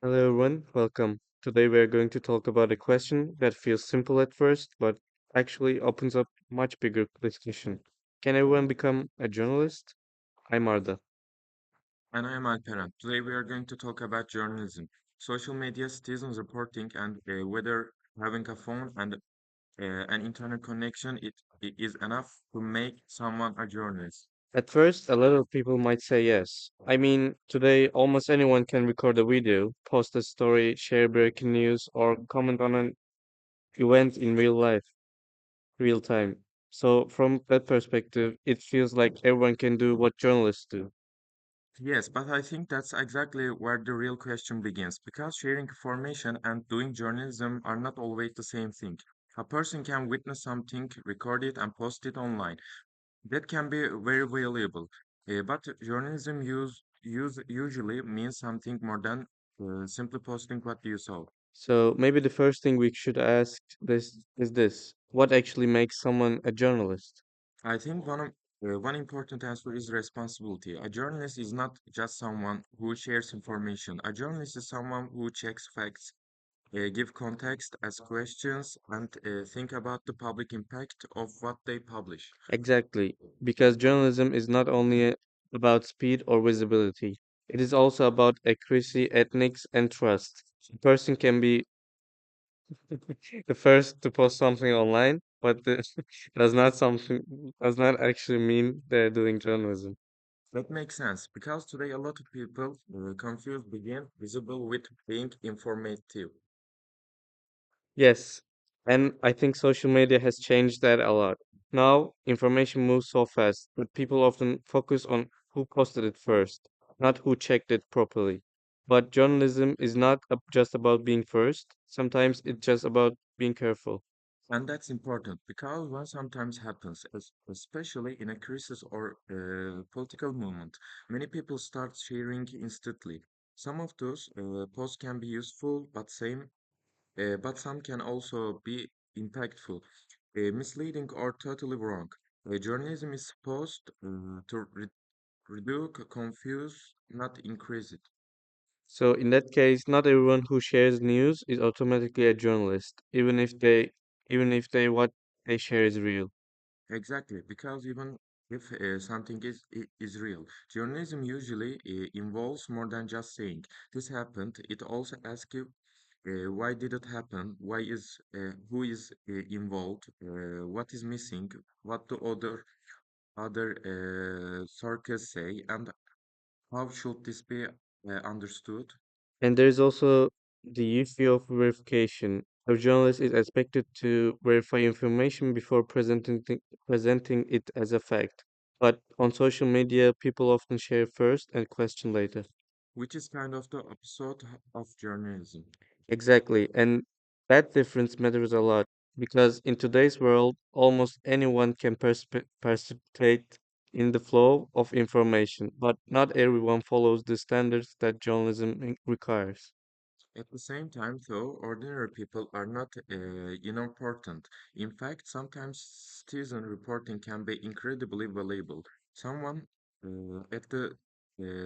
Hello everyone, welcome. Today we are going to talk about a question that feels simple at first, but actually opens up much bigger discussion. Can everyone become a journalist? I'm Arda. And I am Alperen. Today we are going to talk about journalism, social media, citizens reporting, and whether having a phone and an internet connection it is enough to make someone a journalist. At first, a lot of people might say yes. I mean, today almost anyone can record a video, post a story, share breaking news, or comment on an event in real life, real time. So from that perspective, it feels like everyone can do what journalists do. Yes, but I think that's exactly where the real question begins, because sharing information and doing journalism are not always the same thing. A person can witness something, record it, and post it online. That can be very valuable. But journalism usually means something more than simply posting what you saw. So maybe the first thing we should ask this: what actually makes someone a journalist? I think one important answer is responsibility. A journalist is not just someone who shares information. A journalist is someone who checks facts, give context, ask questions, and think about the public impact of what they publish. Exactly, because journalism is not only about speed or visibility. It is also about accuracy, ethics, and trust. A person can be the first to post something online, but does not actually mean they're doing journalism. That makes sense because today a lot of people confuse being visible with being informative. Yes, and I think social media has changed that a lot. Now, information moves so fast, but people often focus on who posted it first, not who checked it properly. But journalism is not just about being first. Sometimes it's just about being careful. And that's important because what sometimes happens, especially in a crisis or political movement, many people start sharing instantly. Some of those posts can be useful, but some can also be impactful, misleading, or totally wrong. Journalism is supposed to reduce, confuse, not increase it. So in that case, not everyone who shares news is automatically a journalist, even if they what they share is real. Exactly, because even if something is real, journalism usually involves more than just saying this happened. It also asks you why did it happen, who is involved, what is missing, what the other sources say, and how should this be understood. And there is also the issue of verification. A journalist is expected to verify information before presenting it as a fact. But on social media, people often share first and question later. Which is kind of the opposite of journalism. Exactly. And that difference matters a lot because in today's world, almost anyone can participate in the flow of information, but not everyone follows the standards that journalism requires. At the same time, though, ordinary people are not unimportant. In fact, sometimes citizen reporting can be incredibly valuable. Someone at the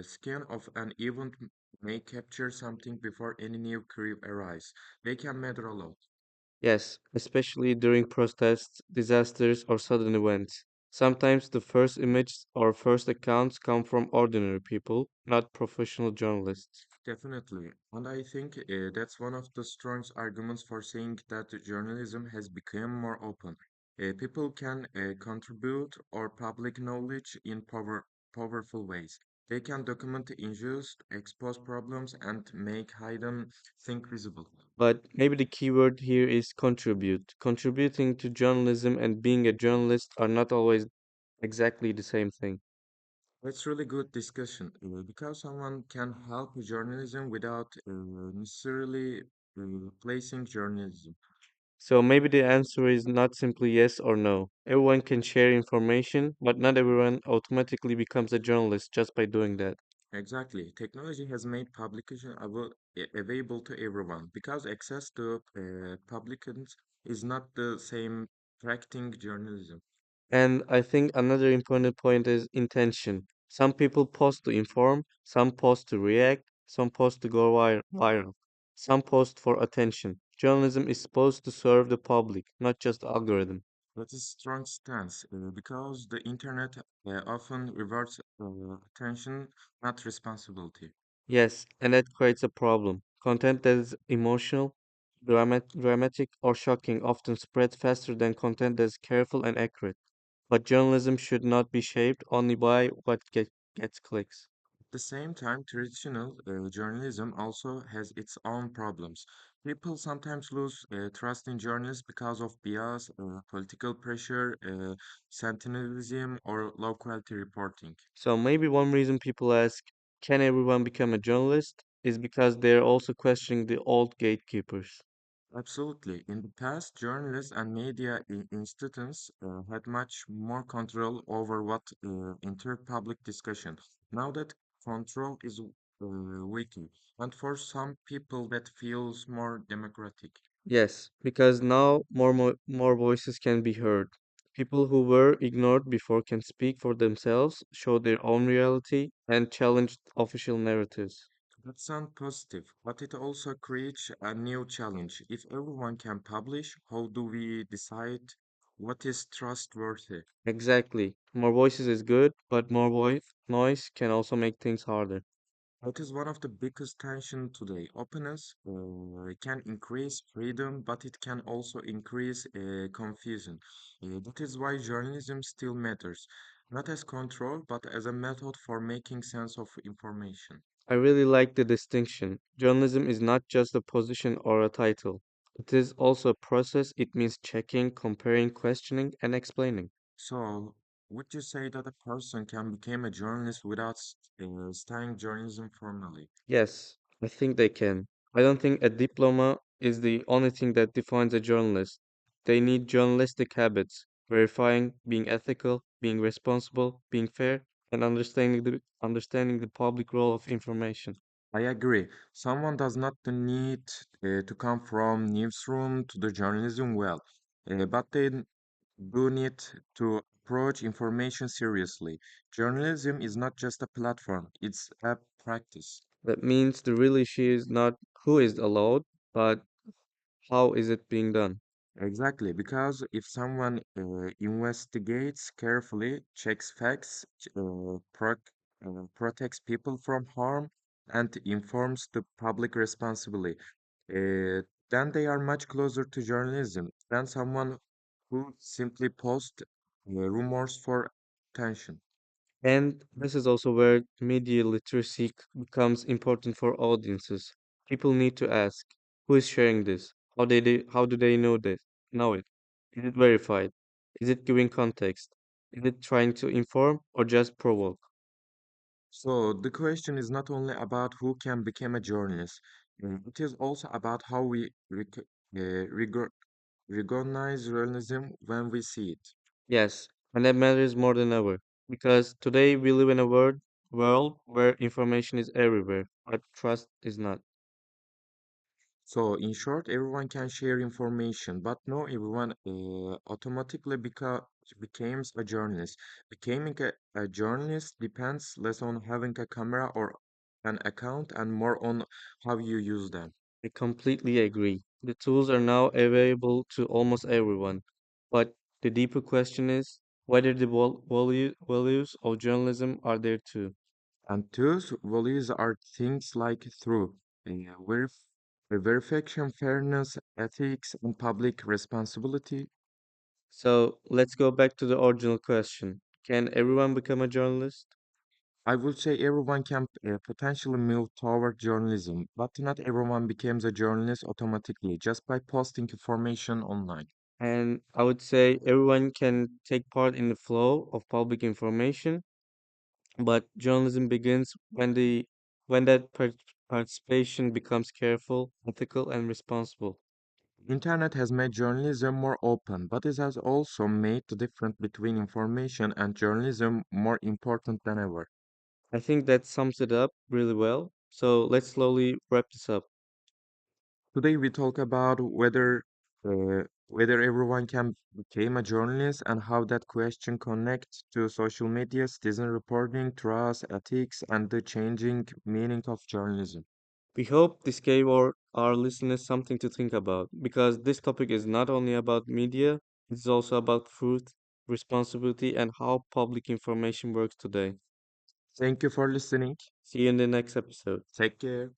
skin of an event may capture something before any new crew arrives. They can matter a lot. Yes, especially during protests, disasters, or sudden events. Sometimes the first images or first accounts come from ordinary people, not professional journalists. Definitely. And I think that's one of the strongest arguments for saying that journalism has become more open. People can contribute or public knowledge in powerful ways. They can document issues, expose problems, and make hidden things visible. But maybe the key word here is contribute. Contributing to journalism and being a journalist are not always exactly the same thing. That's really good discussion because someone can help journalism without necessarily replacing journalism. So maybe the answer is not simply yes or no. Everyone can share information, but not everyone automatically becomes a journalist just by doing that. Exactly. Technology has made publication available to everyone because access to publicans is not the same practicing journalism. And I think another important point is intention. Some people post to inform, some post to react, some post to go viral, some post for attention. Journalism is supposed to serve the public, not just the algorithm. That is strong stance because the internet often rewards attention, not responsibility. Yes, and that creates a problem. Content that is emotional, dramatic, or shocking often spreads faster than content that is careful and accurate. But journalism should not be shaped only by gets clicks. At the same time, traditional journalism also has its own problems. People sometimes lose trust in journalists because of bias, political pressure, sensationalism, or low quality reporting. So maybe one reason people ask, can everyone become a journalist? Is because they're also questioning the old gatekeepers. Absolutely. In the past, journalists and media institutions had much more control over what entered public discussion. Now that control is weakened, and for some people that feels more democratic. Yes, because now more voices can be heard. People who were ignored before can speak for themselves, show their own reality, and challenge official narratives. That sounds positive, but it also creates a new challenge. If everyone can publish, how do we decide what is trustworthy? Exactly. More voices is good, but more voice noise can also make things harder. That is one of the biggest tension today. Openness can increase freedom, but it can also increase confusion. That is why journalism still matters, not as control, but as a method for making sense of information. I really like the distinction. Journalism is not just a position or a title. It is also a process. It means checking, comparing, questioning, and explaining. So, would you say that a person can become a journalist without studying journalism formally? Yes, I think they can. I don't think a diploma is the only thing that defines a journalist. They need journalistic habits, verifying, being ethical, being responsible, being fair, and understanding the public role of information. I agree. Someone does not need to come from newsroom to the journalism well, but they do need to approach information seriously. Journalism is not just a platform, it's a practice. That means the real issue is not who is allowed, but how is it being done. Exactly, because if someone investigates carefully, checks facts, protects people from harm, and informs the public responsibly, then they are much closer to journalism than someone who simply posts rumors for attention. And this is also where media literacy becomes important for audiences. People need to ask, who is sharing this? How do they know it? Is it verified? Is it giving context? Is it trying to inform or just provoke? So the question is not only about who can become a journalist, it is also about how we recognize journalism when we see it. Yes, and that matters more than ever. Because today we live in a world where information is everywhere, but trust is not. So in short, everyone can share information, but no, everyone automatically becomes a journalist. Becoming a journalist depends less on having a camera or an account and more on how you use them. I completely agree. The tools are now available to almost everyone. But the deeper question is whether the values of journalism are there too. And those values are things like through verification, fairness, ethics, and public responsibility. So let's go back to the original question. Can everyone become a journalist? I would say everyone can potentially move toward journalism, but not everyone becomes a journalist automatically just by posting information online. And I would say everyone can take part in the flow of public information, but journalism begins when participation becomes careful, ethical, and responsible. Internet has made journalism more open, but it has also made the difference between information and journalism more important than ever. I think that sums it up really well. So let's slowly wrap this up. Today we talk about whether whether everyone can become a journalist and how that question connects to social media, citizen reporting, trust, ethics, and the changing meaning of journalism. We hope this gave our listeners something to think about because this topic is not only about media, it's also about truth, responsibility, and how public information works today. Thank you for listening. See you in the next episode. Take care.